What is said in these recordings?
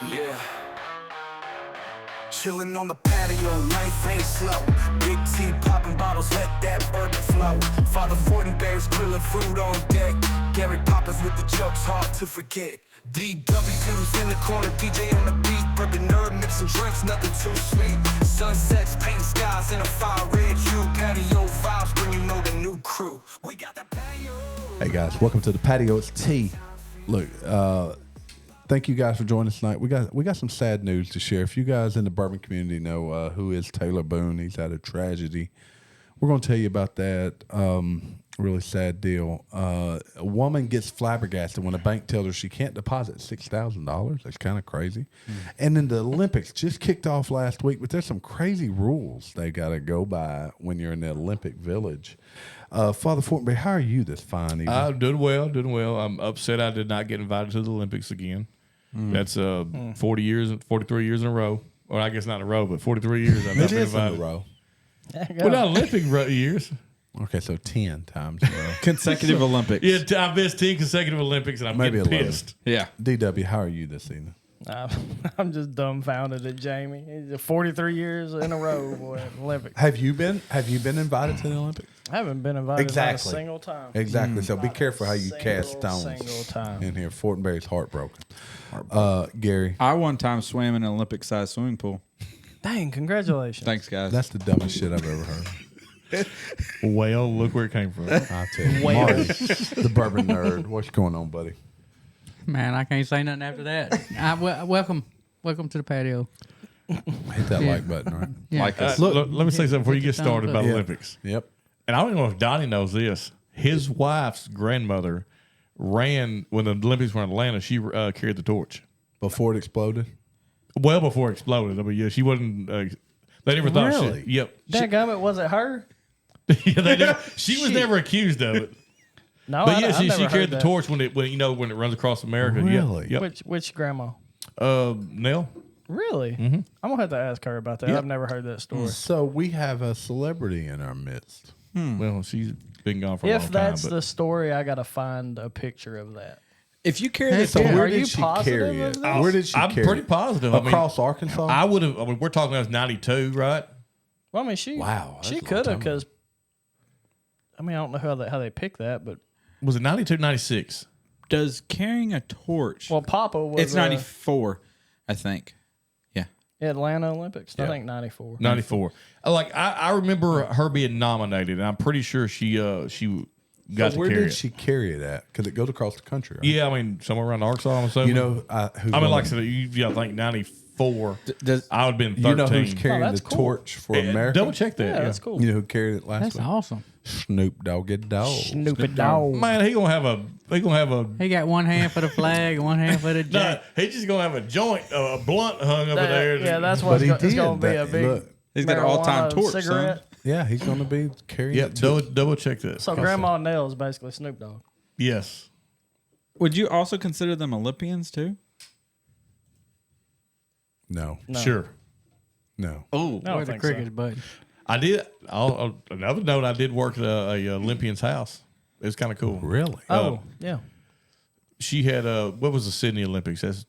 Yeah. Chillin' on the patio, life ain't slow. Big T popping bottles, let that bourbon flow. Father Fortenberry's grillin' food on deck. Gary Poppins with the jokes, hard to forget. DW's in the corner, DJ on the beat. Bourbon nerd, mixing drinks, nothing too sweet. Sunsets, paint skies in a fire red hue. Patio vibes when you know the new crew. We got the patio. Hey guys, welcome to the patio. It's T. Look, thank you guys for joining us tonight. We got some sad news to share. If you guys in the Bourbon community know who is Taylor Boone, he's had a tragedy. We're going to tell you about that. Really sad deal. A woman gets flabbergasted when a bank tells her she can't deposit $6,000. That's kind of crazy. And then the Olympics just kicked off last week, but there's some crazy rules they got to go by when you're in the Olympic Village. Father Fortenberry, how are you this fine evening? I'm doing well. I'm upset I did not get invited to the Olympics again. That's 43 years in a row. Or I guess not in a row, but 43 years I've not been invited. In a row. Well, not Olympic years. Okay, so 10 times in a row. Consecutive Olympics. Yeah, I've missed 10 consecutive Olympics, and I'm Maybe getting 11. pissed. Yeah. DW, how are you this evening? I'm just dumbfounded at Jamie. He's 43 years in a row, boy, Olympics. Have you been invited to the Olympics? I haven't been invited Exactly. not a single time. Exactly. So be Not careful how you a cast single stones time. in here. Fortenberry's heartbroken. Gary, I one time swam in an Olympic-sized swimming pool. Dang, congratulations. Thanks, guys. that's the dumbest shit I've ever heard. Well, look where it came from. I'll tell you. Well. Marty, the bourbon nerd. What's going on, buddy? Man, I can't say nothing after that. Welcome to the patio. Hit that like button, right? Yeah. Like us. Look, let me say something before you get started about Yeah. Olympics. Yep. And I don't know if Donnie knows this. His wife's grandmother ran when the Olympics were in Atlanta. She carried the torch. Before it exploded? Well before it exploded. I mean, yeah, she wasn't. They never thought. Really? Yep. Dadgummit, was it her? Yeah, they never, she was never accused of it. No, But yeah, I've she never carried heard the that. torch when it runs across America. Really? Yep. Which grandma? Nell. Really? I'm gonna have to ask her about that. Yep. I've never heard that story. So we have a celebrity in our midst. Well, she's been gone for a long If time. that's but the story, I gotta find a picture of that. If you carry So the where Are did you she positive carry of it? this? Where did she I'm carry pretty it? positive. I mean, Across Arkansas? I would have. I mean, we're talking about 92, right? Well, I mean, she Wow, that's a she long could have time ago. because I mean, I don't know how they picked that, but Was it 92, 96? does carrying a torch. well, Papa was it's 94, I think. Yeah. Atlanta Olympics. I Yeah. think 94. 94. I remember her being nominated, and I'm pretty sure she got to Where carry did it. she carry it at? Because it goes across the country, right? Yeah, I mean, somewhere around Arkansas, I'm assuming. You know who's I mean, like I gonna- said, I think 94. Does I would have been 13. you know who's carrying that's the cool. torch for Yeah, America? double check that. Yeah, that's cool. You know who carried it last That's week? awesome. Snoop Doggy Dog. Stupid dog. Man, he gonna have a. He got one hand for the flag and one hand for the No, jack. he's just gonna have a joint, a blunt hung over there. Yeah, that's But what he it's did. going to be a That- big. look, he's got an all-time marijuana torch, cigarette. son. yeah, he's going to be carrying Yep, it. too. double check that. So Grandma Nell is basically Snoop Dogg. Yes. Would you also consider them Olympians, too? No. Sure. No. Oh. I don't Where's the think cricket so. button? I did. Another note, I did work at a Olympian's house. It was kind of cool. Really? Oh, yeah. She had what was the Sydney Olympics? That's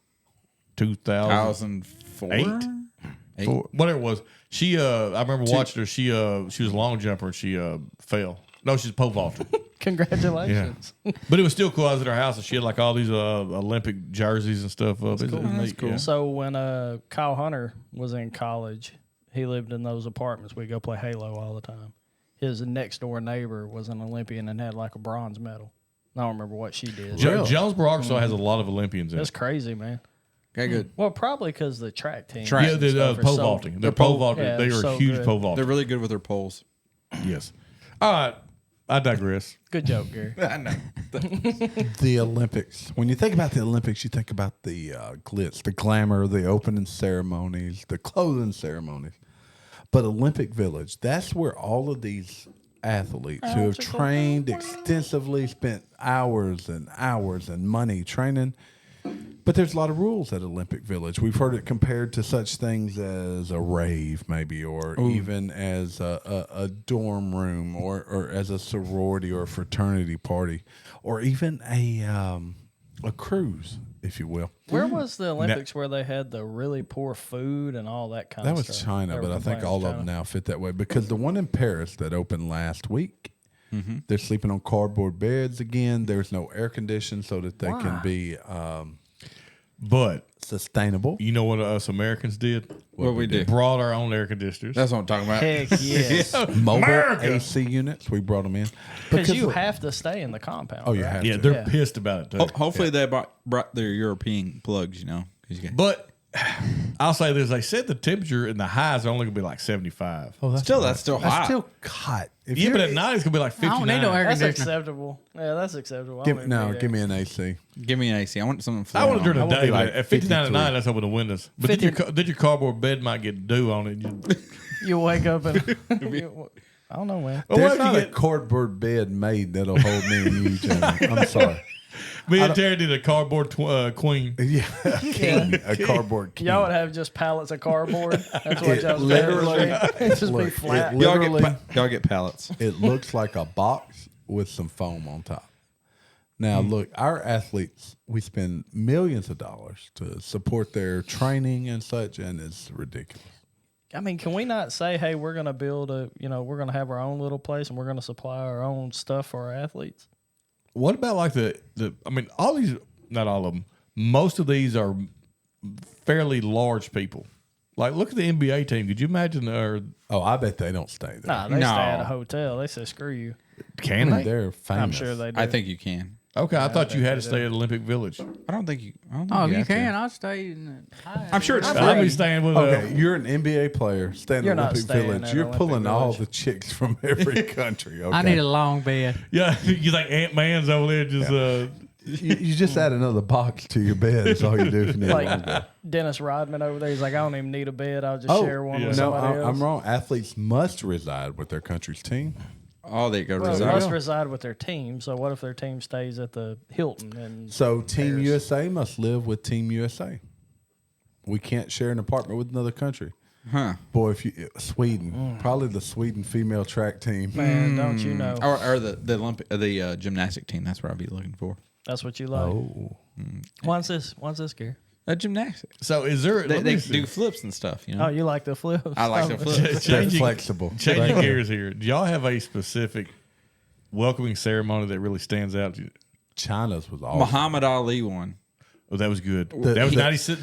2004, 2004? whatever it was. She I remember watching her. She was a long jumper and she fell. No, she's a pole vaulter. Congratulations. But it was still cool. I was at her house and she had like all these Olympic jerseys and stuff up. It's That's cool. Yeah. So when Kyle Hunter was in college, he lived in those apartments. We go play Halo all the time. His next door neighbor was an Olympian and had like a bronze medal. I don't remember what she did. Really? Jonesboro, Arkansas has a lot of Olympians in That's it. crazy, man. Okay, good. Well, probably because the track team. Track. Yeah, and the stuff are pole so- vaulting. They're pole vaulting. yeah, they are so huge good. pole vaulters. They're really good with their poles. Yes. All right. I digress. Good joke, Gary. I know. The Olympics. When you think about the Olympics, you think about the glitz, the glamour, the opening ceremonies, the closing ceremonies. But Olympic Village, that's where all of these athletes who have trained extensively, spent hours and hours and money training. But there's a lot of rules at Olympic Village. We've heard it compared to such things as a rave, maybe, or even as a dorm room, or as a sorority or a fraternity party, or even a a cruise, if you will. Where was the Olympics where they had the really poor food and all that kind That of was stuff? China, They but were I think complaining all it was of them China. now fit that way because the one in Paris that opened last week, they're sleeping on cardboard beds again. There's no air conditioning so that they can be But sustainable. you know what us Americans did? What we do? Brought our own air conditioners. That's what I'm talking about. Heck yes. Mobile America. AC units, we brought them in. Because you look- have to stay in the compound. Oh, you right? have yeah, to. they're Yeah. pissed about it too. Hopefully they brought their European plugs, 'cause you But I'll say this: they said the temperature in the highs are only gonna be like 75. Oh, that's that's still That's hot. still hot. If Yeah, you're- but at night it's gonna be like I don't 59. need no air That's conditioner. acceptable. Yeah, that's acceptable. I give, don't no, even give need me an AC. Give me an AC. I want something. I want to during the I wanna day. be like At 59 at 53. night, let's open the windows. But then your cardboard bed might get dew on it. that. You wake up and I don't know, man. Well, There's what if not you a get, cardboard bed made that'll hold me and you, Johnny. I'm sorry. me and Terry did a cardboard queen. Yeah, a king, a cardboard king. Y'all would have just pallets of cardboard. That's what It y'all would literally- just be look, flat. it Y'all literally, y'all get pallets. it looks like a box with some foam on top. Now, look, our athletes, we spend millions of dollars to support their training and such, and it's ridiculous. I mean, can we not say, hey, we're going to build we're going to have our own little place and we're going to supply our own stuff for our athletes? What about like I mean, all these, not all of them, most of these are fairly large people. Like, look at the NBA team. Could you imagine? Oh, I bet they don't stay there. Nah, they No. stay at a hotel. They say, screw you. Can they? They're famous. I'm sure they do. I think you can. Okay, I thought you bet had to they stay at Olympic Village. I don't think you. Oh, you have to. can. I'll stay in the high. I'm sure it's I'll free. be staying with Okay, you're an NBA player, staying You're in not Olympic staying Village. at You're Olympic pulling all Village. the chicks from every country. Okay? I need a long bed. Yeah, you think Ant Man's over there just you just add another box to your bed. That's all you do if you need a long Like bed. Dennis Rodman over there. He's like, I don't even need a bed. I'll just share one with no, somebody else. I'm wrong. Athletes must reside with their country's team. Oh, they go to Well, they resort. must reside with their team. So what if their team stays at the Hilton? And So Team Paris. USA must live with Team USA. We can't share an apartment with another country. Huh. Boy, if you Sweden, probably the Sweden female track team. man, don't you know? Or the gymnastic team. That's what I'd be looking for. That's what you like. Oh, What's this, Gary? Gymnastics. So is there? They let me do see. flips and stuff. Oh, you like the flips? I like the flips. they're Changing- flexible. Changing gears here. Do y'all have a specific welcoming ceremony that really stands out to you? China's was awesome. Muhammad Ali one. Oh, that was good. The- that was the- 96.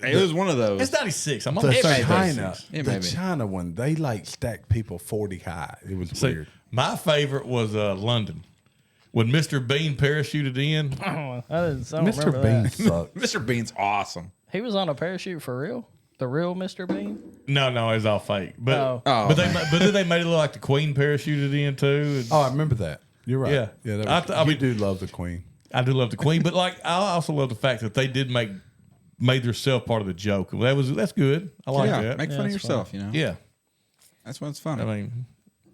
It was one of those. It's 96. I'm The almost may be. China, It may the be. China one, they like stacked people 40 high. It was See, weird. my favorite was London. When Mr. Bean parachuted in, I don't Mr. remember Bean that. sucks. Mr. Bean's awesome. He was on a parachute for real? The real Mr. Bean? no, it was all fake. But Oh. Oh, but then they made it look like the Queen parachuted in too. And Oh, I remember that. You're right. Yeah. yeah. That I was, th- I you mean- do love the Queen. I do love the Queen, but like I also love the fact that they did made themselves part of the joke. That's good. I like that. Make fun of that's yourself. Yeah, That's what's funny. I mean,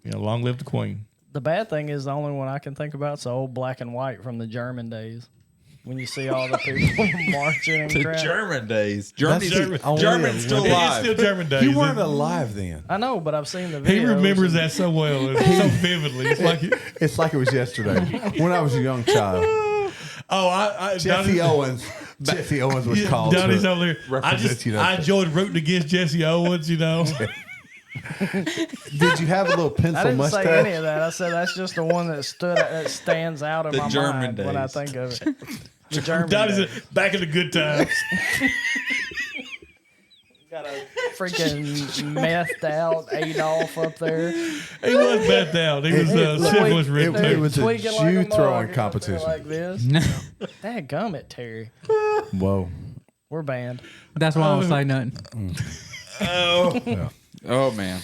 long live the Queen. The bad thing is the only one I can think about is the old black and white from the German days. When you see all the people marching and the crap. German days. That's Germany's, the only German's still Olympic- It's alive. still German days. You weren't alive then. I know, but I've seen the videos. He remembers and- that so well, and so vividly. It's like, It's like it was yesterday when I was a young child. I Jesse Owens. Jesse Owens was called. Donnie's to over there. represent you know. I enjoyed rooting against Jesse Owens. Did you have a little I pencil didn't mustache? say any of that. I said that's just the one that stands out in The my German mind when I days. think of it. The German Donnie's days. back in the good times. Got a freaking methed out Adolf up there. He was bad down. He was syphilis ridden it too. was a Tweaking like Jew mug throwing up there competition. like this. Dadgummit, Terry. Whoa. We're banned. That's why I don't say nothing. Oh man.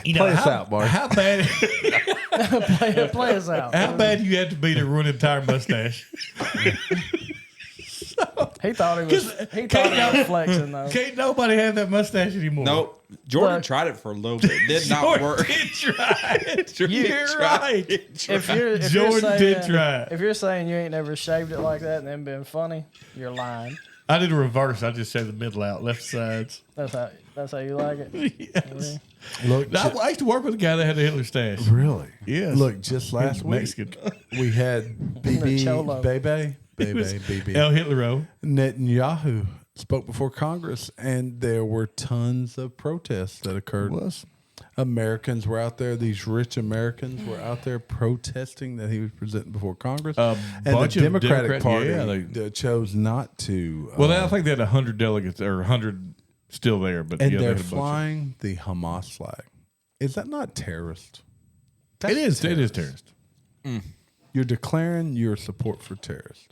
Play us out, Mark. How bad? Play us out. How bad you have to be to ruin an entire mustache? He thought he was flexing though. Can't nobody have that mustache anymore. Nope. Jordan Look. tried it for a little bit. It did not Jordan work. did try it. Jordan You're tried right. it. If you're Jordan saying, did try it. If you're saying you ain't never shaved it like that and then been funny, you're lying. I did a reverse. I just shaved the middle out, left sides. That's how you like it. Yes. Look, No, I used to work with a guy that had a Hitler stash. really? Yes. Look, just last week Mexican. we had BB Cholo. Bebe baby. El Hitler. Netanyahu spoke before Congress, and there were tons of protests that occurred. Americans were out there. These rich Americans were out there protesting that he was presenting before Congress. And bunch the of Democratic Party they chose not to. Well, I think they had 100 delegates or 100 still there, but and yeah, they're they had a bunch flying the Hamas flag. Is that not terrorist? It is terrorist. You're declaring your support for terrorists.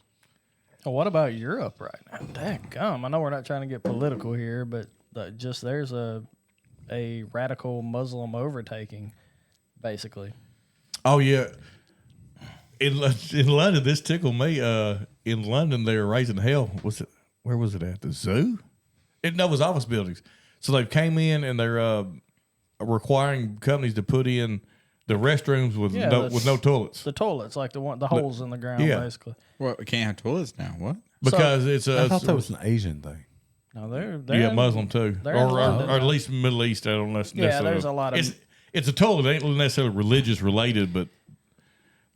Well, what about Europe right now? Dadgum. I know we're not trying to get political here, but just there's a radical Muslim overtaking, basically. Oh yeah, in London, this tickled me. In London, they were raising hell. Where was it at? The zoo? It was office buildings. So they came in and they're requiring companies to put in the restrooms with no toilets. The toilets, like the holes in the ground, basically. Well, we can't have toilets now. What? Because I thought that was an Asian thing. No, they're Muslim too, or at least Middle East. I don't know. Yeah, there's a lot of. It's a toilet. It ain't necessarily religious related, but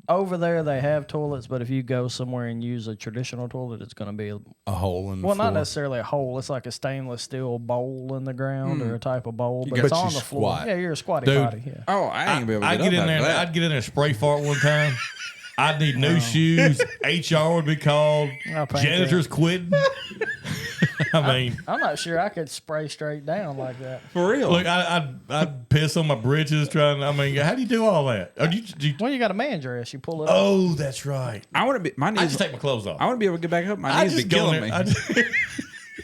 over there they have toilets. But if you go somewhere and use a traditional toilet, it's going to be a hole in the floor. Not necessarily a hole. It's like a stainless steel bowl in the ground or a type of bowl, but it's on the floor. Squat. Yeah, you're a squatty Dude. potty. Yeah. Oh, I ain't gonna be able to I'd get in there. I'd get in there and spray fart one time. I'd need new shoes. HR would be called. Janitors quitting. I mean, I'm not sure I could spray straight down like that. For real. Look, I'd piss on my britches trying. I mean, how do you do all that? When you got a man dress, you pull it up. Oh, that's right. I want to be. My knees. I just take my clothes off. I want to be able to get back up. My knees be killing me.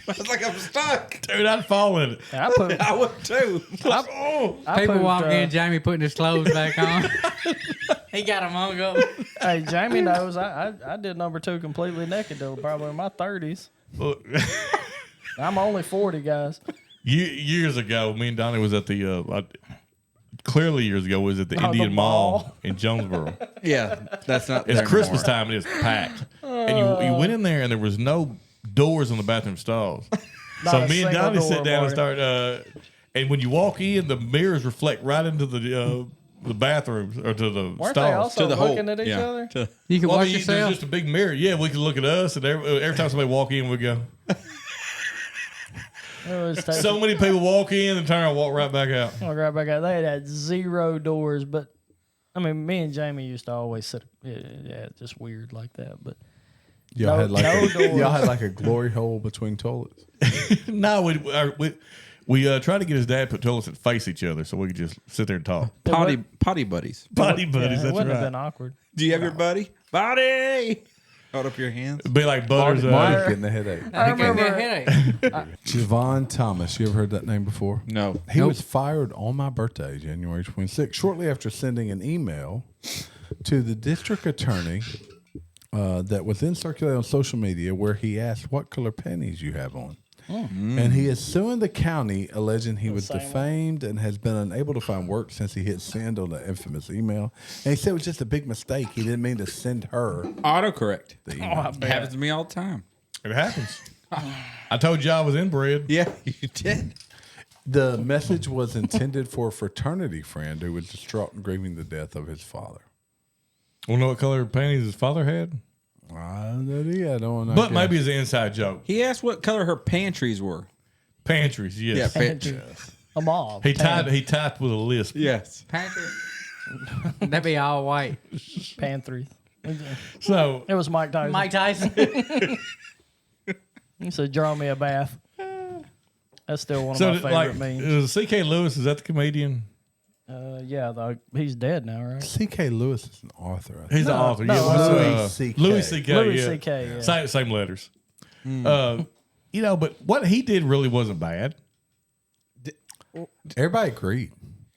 It's like I'm stuck. Dude, I'd fall in it. I would too. People walk in, Jamie putting his clothes back on. He got them hung up. Hey, Jamie knows I did number 2 completely naked though, probably in my 30s. I'm only 40, guys. Years ago, me and Donnie was at the clearly years ago was at the Indian the Mall in Jonesboro. Yeah, that's not. It's there Christmas anymore. time. It is packed, and you went in there and there was no doors on the bathroom stalls. So me and Donnie sit down and start. And when you walk in, the mirrors reflect right into the bathrooms or to the Weren't stalls. they also To the hole. looking at each other? You can watch There's yourself. just a big mirror. Yeah, we can look at us, and every time somebody walk in, we go. So many people walk in and turn around and walk right back out. Walk right back out. They had 0 doors, but I mean, me and Jamie used to always sit. Yeah, just weird like that. But Y'all had like no doors. y'all had like a glory hole between toilets. No, we tried to get his dad to put toilets that face each other so we could just sit there and talk. Potty buddies. Potty buddies, it that's wouldn't have right. been awkward. Do you have your buddy? Buddy. Hold up your hands. It'd be like Butters. Marty's getting a headache. I He gave me a remember. headache. Javon Thomas. You ever heard that name before? No. He was fired on my birthday, January 26th, shortly after sending an email to the district attorney that was then circulated on social media where he asked what color panties you have on. And he is suing the county, alleging he was defamed and has been unable to find work since he hit send on the infamous email. And he said it was just a big mistake. He didn't mean to send her Autocorrect. the email. It happens to me all the time. It happens. I told you I was inbred. Yeah, you did. The message was intended for a fraternity friend who was distraught and grieving the death of his father. Want to know what color panties his father had? I don't know. But maybe it's an inside joke. He asked what color her pantries were. Pantries, yes. A mauve. He typed with a lisp. Yes. Panther. That'd be all white. Pantry. So It was Mike Tyson. Mike Tyson. He said, "Draw me a bath." That's still one of my favorite memes. C.K. Lewis, is that the comedian? Yeah, he's dead now, right? C.K. Lewis is an author. I think. He's the author. no, Yeah, Louis C.K. Louis C.K. Louis yeah. C.K., yeah. Same letters. But what he did really wasn't bad. Everybody agreed.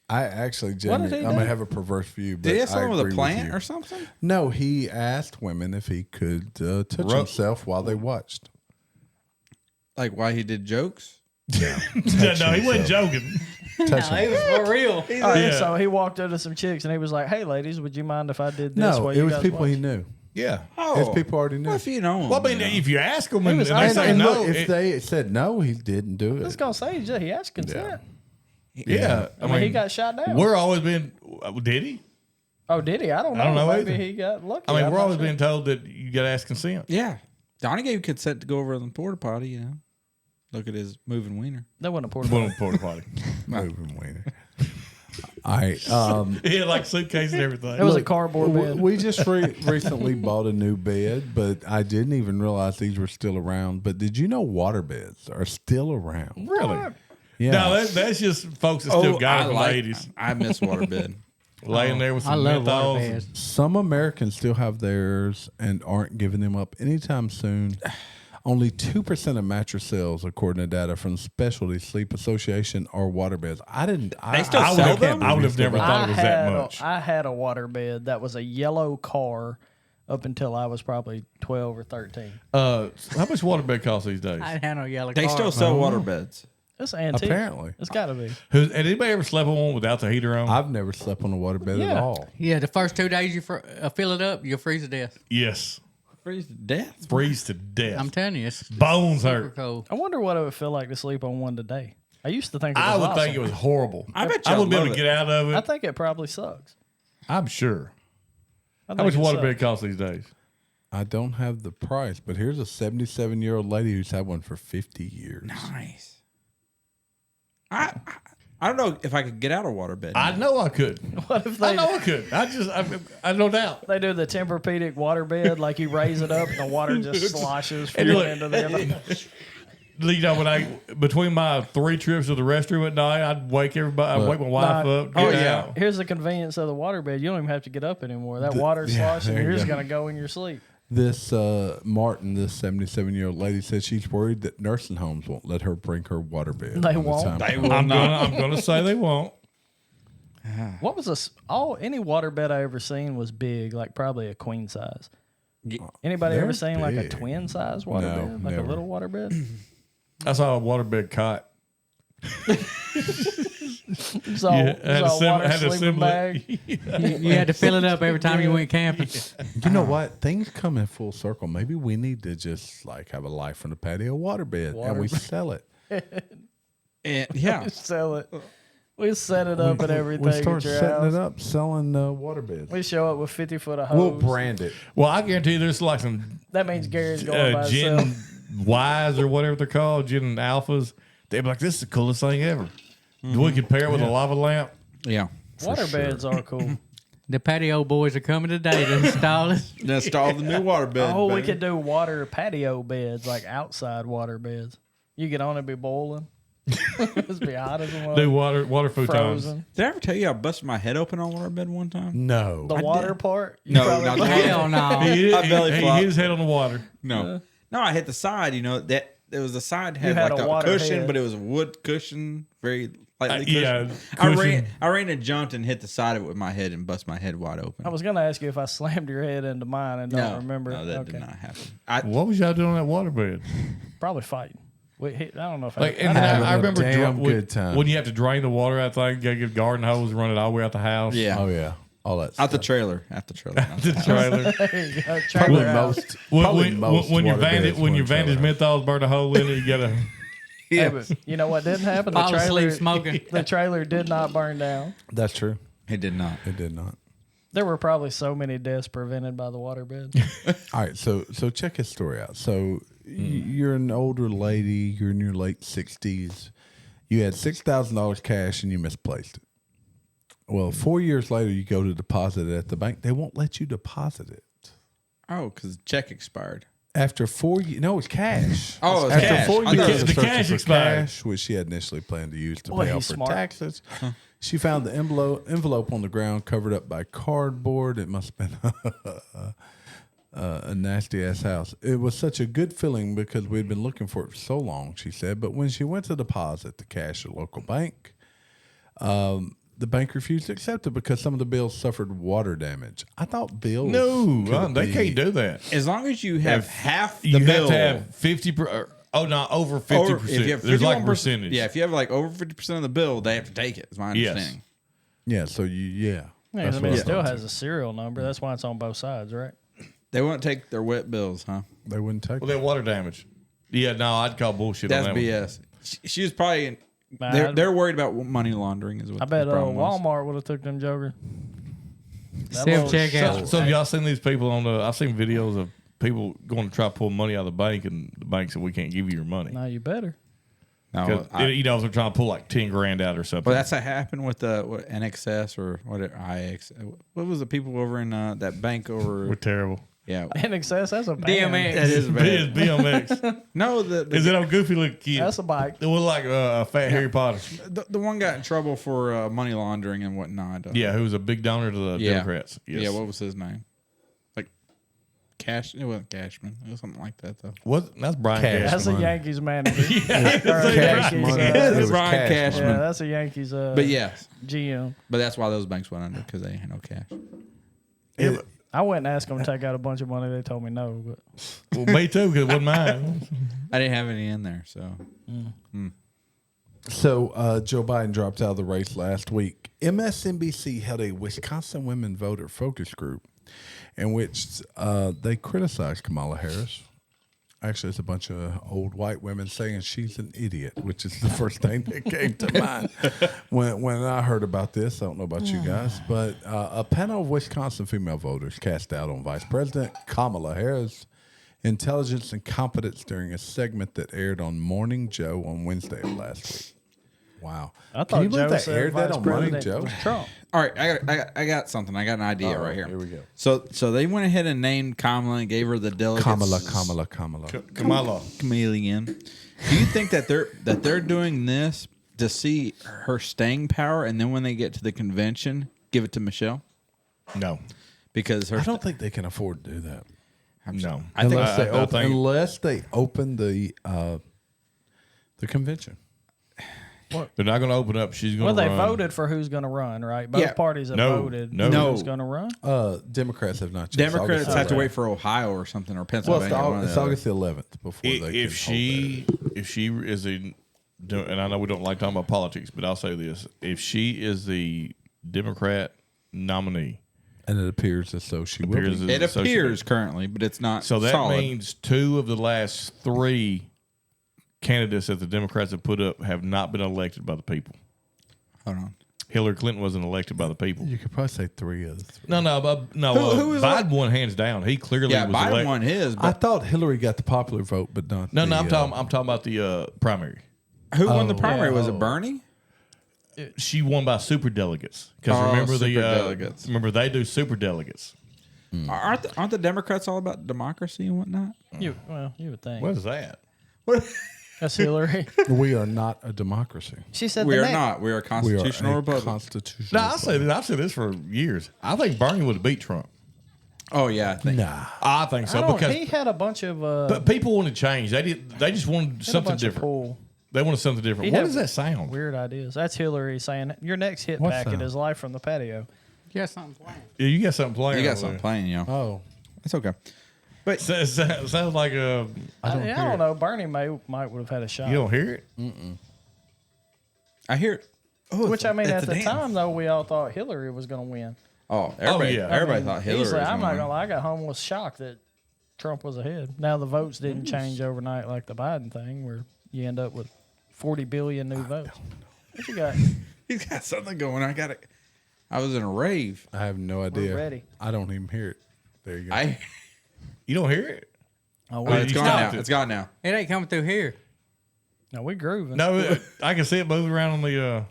I actually, Jamie, did he I may do? have a perverse view, but Did he have I something with agree a plant you. or something? No, he asked women if he could touch himself while they watched. Like why he did jokes? No, he wasn't joking. Touch No, he him. was for real. Yeah. So he walked up to some chicks and he was like, "Hey, ladies, would you mind if I did this?" No, while it you was guys people watch?" he knew. Yeah. It's people already knew. What if you know? Well, I mean, if you ask them and was they honest. say And no, look, if they said no, he didn't do I was it. gonna say he asked consent. yeah. I mean, he got shot down. We're always been. Did he? Oh, did he? I don't know. I don't know Maybe either. he got lucky. I mean, I'm we're not always sure. being told that you got to ask consent. Yeah. Donnie gave consent to go over on the porta potty, you know. Look at his moving wiener. That wasn't a porta Going potty. to the porta potty. Moving wiener. All right. He had like suitcase and everything. It was a cardboard bed. We just recently bought a new bed, but I didn't even realize these were still around. But did you know water beds are still around? Really? Yeah. No, that's just folks that still got it from the 80s. I miss waterbed. Laying there with some I love menthols. water and- beds. Some Americans still have theirs and aren't giving them up anytime soon. Only 2% of mattress sales, according to data from Specialty Sleep Association, are waterbeds. They still sell them? I would have never thought it was that much. I had a water bed that was a yellow car up until I was probably 12 or 13. How much waterbed cost these days? I didn't have no yellow They car. still sell waterbeds. It's antique. Apparently. It's got to be. Had anybody ever slept on one without the heater on? I've never slept on a waterbed at Yeah. all. Yeah, the first 2 days you fill it up, you'll freeze to death. Yes. Freeze to death. Freeze to death. I'm telling you, it's Bones super hurt. cold. I wonder what it would feel like to sleep on one today. I used to think it was I would awesome. think it was horrible. I bet I y'all wouldn't be able love to it. get out of I it. think it probably sucks. I'm sure. I How much think it waterbed sucks. cost these days? I don't have the price, but here's a 77-year-old lady who's had one for 50 years. Nice. I don't know if I could get out of waterbed. I know I could. What if I they know I could. I no doubt. they do the Tempur-Pedic water bed, like you raise it up and the water just sloshes from And one look- end to the other? You know, when between my 3 trips to the restroom at night, I'd wake everybody. I'd wake my wife Nah. up. Get out. Here's the convenience of the water bed. You don't even have to get up anymore. That water sloshing, there you you're just go. going to go in your sleep. This Martin, this 77-year-old lady, said she's worried that nursing homes won't let her bring her waterbed. They when the won't. time They comes. will I'm not. gonna say they won't. What was any water bed I ever seen was big, like probably a queen size. Anybody They're ever seen like a big. twin size water No, bed, like never. a little water bed? I saw a waterbed cot. It's all, Yeah, it's all water had to sleeping assemble bag. it. You had to fill it up every time you went camping. You know what? Things come in full circle. Maybe we need to just like have a life on the patio waterbed and we sell it. And, yeah. Sell it. We set it up and everything We start at your setting house. it up, selling waterbeds. We show up with 50 foot of hose. We'll brand it. Well, I guarantee you there's like some That means Gary's going by himself. Gen Ys or whatever they're called, Gen Alphas. They'd be like, this is the coolest thing ever. We could pair it with a lava lamp. Yeah. Water beds are cool. The patio boys are coming today to install it. Install the new waterbed. Oh, we baby. could do water patio beds, like outside water beds. You get on it, be boiling. It's be hot as a Do mug. water futons. Frozen. Did I ever tell you I busted my head open on waterbed one time? No. The water part? You No, probably not put- the Hell no. He I belly hit flop. his head on the water. No. No, I hit the side, you know, that there was a side You had had like a a water cushion, head. but it was a wood cushion, very lightly yeah, cushioned. cushion. I ran and jumped and hit the side of it with my head and bust my head wide open. I was going to ask you if I slammed your head into mine and don't remember. No, that Okay. did not happen. What was y'all doing on that waterbed? Probably fighting. I don't know if Like, I and having I a remember damn when, good time. when you have to drain the water out there, you gotta get a garden hose and run it all the way out the house. Yeah. Oh, yeah. All that Out stuff. the trailer. Not The the trailer. There you go. Probably Trailer house. most. when Probably when, most when your waterbeds Vantage when were your in trailer Vantage house. menthols burn a hole in it, you gotta. Hey, but you know what didn't happen? Fall asleep smoking. The trailer did not burn down. That's true. He did not. It did not. There were probably so many deaths prevented by the waterbed. All right, so check his story out. So you're an older lady, you're in your late 60s. You had $6,000 cash and you misplaced it. Well, 4 years later, you go to deposit it at the bank. They won't let you deposit it. Oh, because the check expired. After 4 years, no, it's cash. Oh, it's After cash. 4 I thought years it was of the searching cash for expired. cash, which she had initially planned to use to Boy, pay off he's her smart. taxes, she found the envelope on the ground covered up by cardboard. It must have been a nasty ass house. It was such a good feeling because we'd been looking for it for so long, she said. But when she went to deposit the cash at a local bank, the bank refused to accept it because some of the bills suffered water damage. I thought bills. No, could they be- can't do that. As long as you have half the You bill. have to have 50. Over 50%. over- if you have There's like a 51%, percentage. Yeah, if you have like over 50% of the bill, they have to take it. Is my Yes. understanding. Yeah, so Yeah, That's I what mean, I it still thought, has a serial number. That's why it's on both sides, right? They won't take their wet bills, huh? they wouldn't take Well, it. that water damage. Yeah, no, I'd call bullshit That's on that BS. She was probably. Man, They're worried about money laundering. Is what I bet the problem was. Walmart would have took them jokers. Self checkout. So have y'all seen these people on the? I've seen videos of people going to try to pull money out of the bank, and the bank said we can't give you your money. Now you better. No, If they're trying to pull like 10 grand out or something. but that's what happened with the NXS or what IX. What was the people over in that bank over? We're terrible. Yeah, In excess, that's a band. DMX. that is bad. BMX. No, Is it a goofy looking kid? That's a bike. It was like a fat Harry Potter. the one got in trouble for money laundering and whatnot. Yeah, who was a big donor to the Democrats. Yes. Yeah, what was his name? Like Cash? It wasn't Cashman. It was something like that though. That's Brian Cash. Cash. That's a money. Yankees manager. Cash Yankees, money. It's It was Brian cash Cashman. yeah, that's a Yankees. But yes, GM. but that's why those banks went under because they had no cash. I went and asked them to take out a bunch of money. They told me no. But Well, me too, because it wasn't mine. I didn't have any in there, so So Joe Biden dropped out of the race last week. MSNBC held a Wisconsin women voter focus group in which they criticized Kamala Harris. Actually, it's a bunch of old white women saying she's an idiot, which is the first thing that came to mind when I heard about this. I don't know about you guys, but a panel of Wisconsin female voters cast doubt on Vice President Kamala Harris' intelligence and competence during a segment that aired on Morning Joe on Wednesday of last week. Wow. I thought Can you believe Joe they said aired that Vice on Morning President Joe? was Trump. all right, I got something. I got an idea right here. Here we go. So they went ahead and named Kamala and gave her the delegates. Kamala. Chameleon. Do you think that they're doing this to see her staying power, and then when they get to the convention, give it to Michelle? No. Because her I don't think they can afford to do that. No. Unless they open the convention. They're not going to open up. She's going Well, to they run. voted for who's going to run, right? Both Yeah. parties have No. voted No. for who's going to run. Democrats have not. Democrats have to wait for Ohio or something or Well, Pennsylvania. one or the it's other. August the 11th before they If can she hold is a, and I know we don't like talking about politics, but I'll say this: if she is the Democrat nominee, that. And it appears as though she will appears be. as- It so she- appears currently, but it's not. so that solid. means 2 of the last 3 candidates that the Democrats have put up have not been elected by the people. Hold on. Hillary Clinton wasn't elected by the people. You could probably say 3 of the 3. No. Who was Biden won hands down. He clearly Yeah, was Biden elected. won his. I But thought Hillary got the popular vote, but not. No, the, I'm talking about the primary. who won the Oh. primary? Was it Bernie? She won by super delegates because Oh, remember the superdelegates. remember they do super delegates. Aren't the Democrats all about democracy and whatnot? You would think. What is that? That's Hillary. We are not a democracy. She said We the are next. not. We are a We are constitutional a republic. constitutional. No, I've said this for years. I think Bernie would have beat Trump. Oh yeah, I think. Nah. I think so I don't, because he had a bunch of but people want to change. They just wanted had a something bunch of different. cool They wanted something different. He What had does that sound? weird ideas. That's Hillary saying your next hit What's packet that? is Live from the Patio. You got something planned. Yeah, you got something playing. You got over something there. playing, you know. Oh, It's okay. Sounds like a. I don't know. Bernie might would have had a shot. You don't hear it? I hear it. Oh, Which I mean, it's at a the dance. time though, we all thought Hillary was going to win. Oh, everybody, yeah. everybody thought Hillary Easily, was I'm not gonna gonna win. lie. I got home with shock that Trump was ahead. Now the votes didn't change overnight like the Biden thing, where you end up with 40 billion new votes. What you got? He's got something going. I was in a rave. I have no idea. ready. I don't even hear it. There you go. You don't hear it? Oh, Oh, it's you gone stopped now. it. It's gone now. It ain't coming through here. no, we grooving. No, I can see it moving around on the.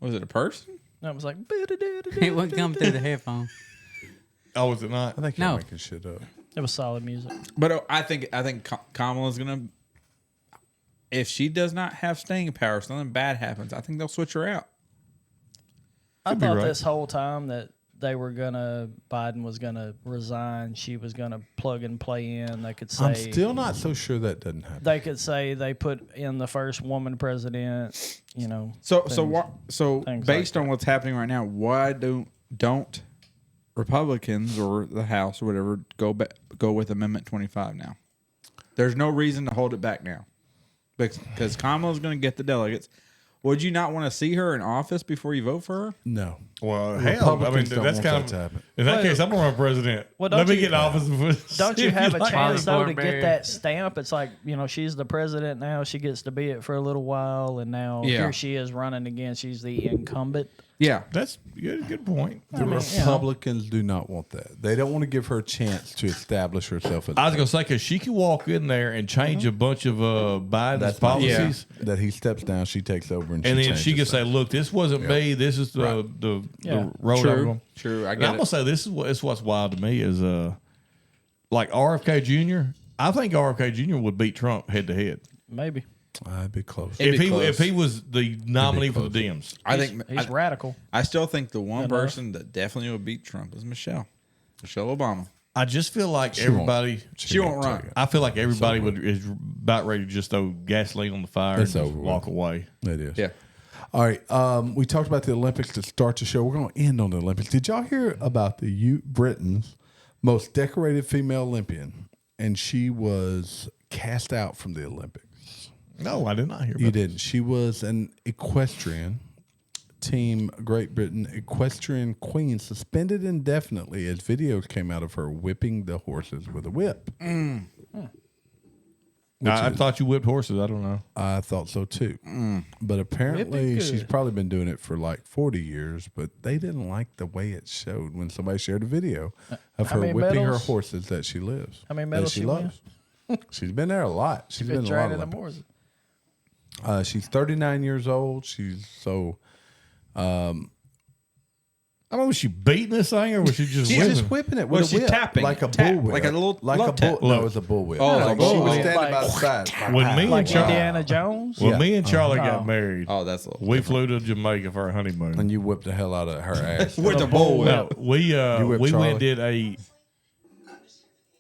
Was it a person? No, it was like. It wouldn't come through the headphone. Oh, is it not? I think you're No. making shit up. It was solid music. But I think Kamala's gonna. If she does not have staying power, something bad happens. I think they'll switch her out. I be thought right. this whole time that Biden was gonna resign. She was gonna plug and play in. They could say. I'm still not so sure that doesn't happen. They could say they put in the first woman president. You know. So things based like on what's happening right now, why don't Republicans or the House or whatever go with Amendment 25 now? There's no reason to hold it back now, because Kamala's going to get the delegates. Would you not want to see her in office before you vote for her? No. Well, hell, I mean, Republicans don't that's want kind that of. to happen. In that case, I'm going to run president. Well, don't Let me you- get in office. Before, Don't you have a chance though to Fortenberry. get that stamp? It's like, you know, she's the president now. She gets to be it for a little while, and now Yeah. here she is running again. She's the incumbent. Yeah. That's good point. The Republicans do not want that. They don't want to give her a chance to establish herself. As I was going to say, because she can walk in there and change a bunch of Biden's policies. that he steps down, she takes over, and And then changes she can things. say, "Look, this wasn't me. This is the road I'm going." True. I And get I'm gonna say this is what's wild to me is like RFK Jr. I think RFK Jr. would beat Trump head to head Maybe. I'd be close. if he was the nominee for the Dems. I think He's radical. I still think the one person that definitely would beat Trump is Michelle Obama. I just feel like everybody. She won't run. I feel like everybody is about ready to just throw gasoline on the fire It's and over just with. walk away. It is. Yeah. All right. We talked about the Olympics to start the show. We're going to end on the Olympics. Did y'all hear about Britain's most decorated female Olympian? And she was cast out from the Olympics. No, I did not hear about You didn't. She was an equestrian. Team Great Britain equestrian queen suspended indefinitely as videos came out of her whipping the horses with a whip. I thought you whipped horses. I don't know. I thought so too. But apparently she's probably been doing it for like 40 years, but they didn't like the way it showed when somebody shared a video of her many whipping her medals? horses that she lives. How many that medals she won? She's been there a lot. She's been in a lot of them Olympics. horses. She's 39 years old. She's so... I mean, was she beating this thing or was she just She's whipping? just whipping it with Was a she whip, tapping? like a Tap, bull whip, like a little like love a bull. tap. No, it was a bull whip. Oh, like a bull she was whip. standing by the Like- side. Like, When me and Like Charlie, Indiana Jones? when Yeah. me and Charlie got married, Oh, that's a little we flew to Jamaica for our honeymoon. and you whipped the hell out of her ass. with the bull whip. No, we whipped we Charlie? went and did a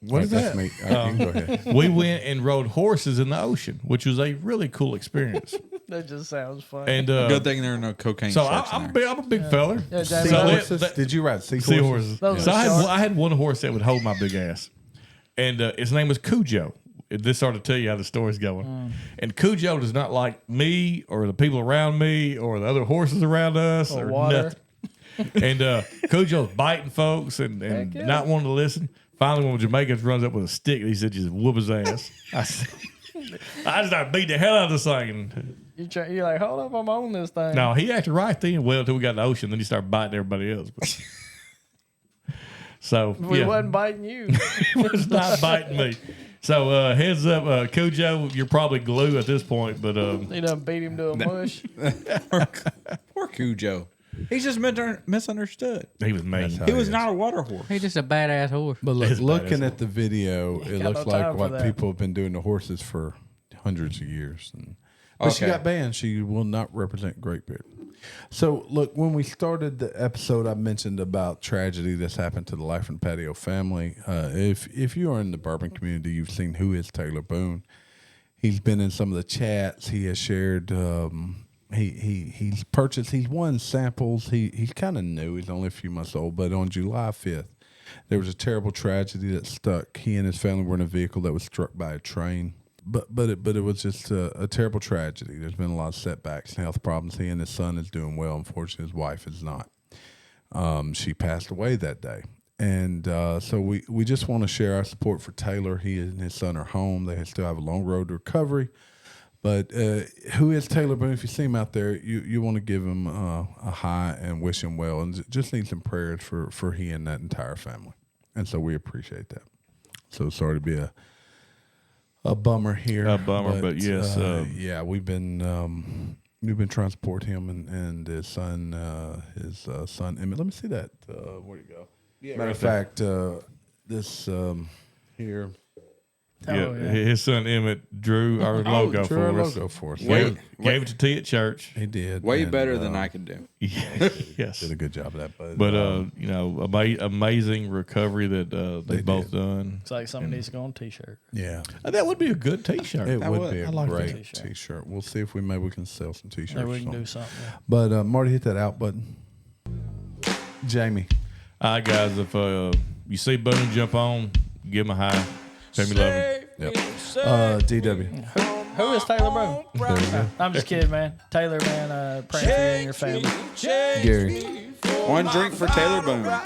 What is that? Me. All right, you can go ahead. we went and rode horses in the ocean, which was a really cool experience. That just sounds fun. And Good thing there are no cocaine. so sharks in I'm there. a big feller. Yeah, Jamie. So Seahorses? Did you ride seahorses? Seahorses. Those So are I sharks. had one horse that would hold my big ass, and his name was Cujo. This sort of tell you how the story's going. And Cujo does not like me or the people around me or the other horses around us Or or water. nothing. And Cujo's biting folks and Heck yeah. not wanting to listen. Finally, when Jamaicans runs up with a stick, he said, "Just whoop his ass." I just started beating the hell out of this thing. And You're like, hold up, I'm on this thing. no, he acted right then. Well, until we got in the ocean, then he started biting everybody else. But, so We yeah, wasn't biting you. he was not biting me. So heads up, Cujo, you're probably glue at this point, but You done beat him to a mush. Poor Cujo. He's just misunderstood. he was mean. He was not a water horse. He's just a badass horse. But It's looking badass. at the video, it got looks no like time for what that. people have been doing to horses for hundreds of years. But she Okay. got banned. She will not represent Great Britain. So, look, when we started the episode, I mentioned about tragedy that's happened to the Life and Patio family. If you are in the Bourbon community, you've seen who is Taylor Boone. He's been in some of the chats. He has shared. He's purchased. He's won samples. He's kind of new. He's only a few months old. But on July 5th, there was a terrible tragedy that stuck. He and his family were in a vehicle that was struck by a train. But it was just a terrible tragedy. There's been a lot of setbacks and health problems. He and his son is doing well. Unfortunately, his wife is not. She passed away that day. And so we just want to share our support for Taylor. He and his son are home. They still have a long road to recovery. But who is Taylor Boone? If you see him out there, you want to give him a hi and wish him well. And just need some prayers for he and that entire family. And so we appreciate that. So sorry to be a bummer here. A bummer, but yes, yeah, we've been trying to support him and his son Emmett. Let me see that. Where'd he go? Matter of fact, this here. Oh, yeah. His son Emmett drew our logo Drew for our us. logo for us. Gave it to T at church. He did. Way and, better than I could do. Yes. Did a good job of that, But amazing recovery that they both done. It's like something needs to go on a T-shirt. yeah, That would be a good T-shirt. it That would would. be a I like that great t-shirt. T-shirt. We'll see if maybe we can sell some T-shirts. Maybe we or can something. do something. Yeah. But Marty, hit that out button. Jamie, All right, guys, if you see Boone jump on, give him a hi. Tell me love him. yep. DW, Who is Taylor Boone? there we go. I'm just kidding, man. Taylor, man, praying for you and your family. Gary, One drink for Taylor Boone.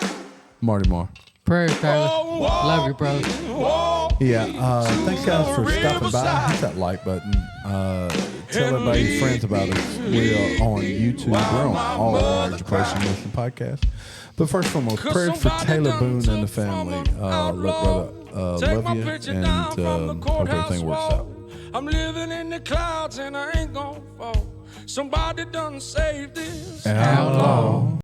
Marty Marr, Prayers, Taylor. Love you, brother. Yeah, thanks guys for stopping by. Hit that like button. Tell everybody, your friends about us. We are on YouTube. We're on all large person listen podcasts. But first and foremost, prayers for Taylor Boone and the family. Look, brother, love you, and hope everything works out. I'm living in the clouds and I ain't gonna fall. Somebody done saved this Outlaw.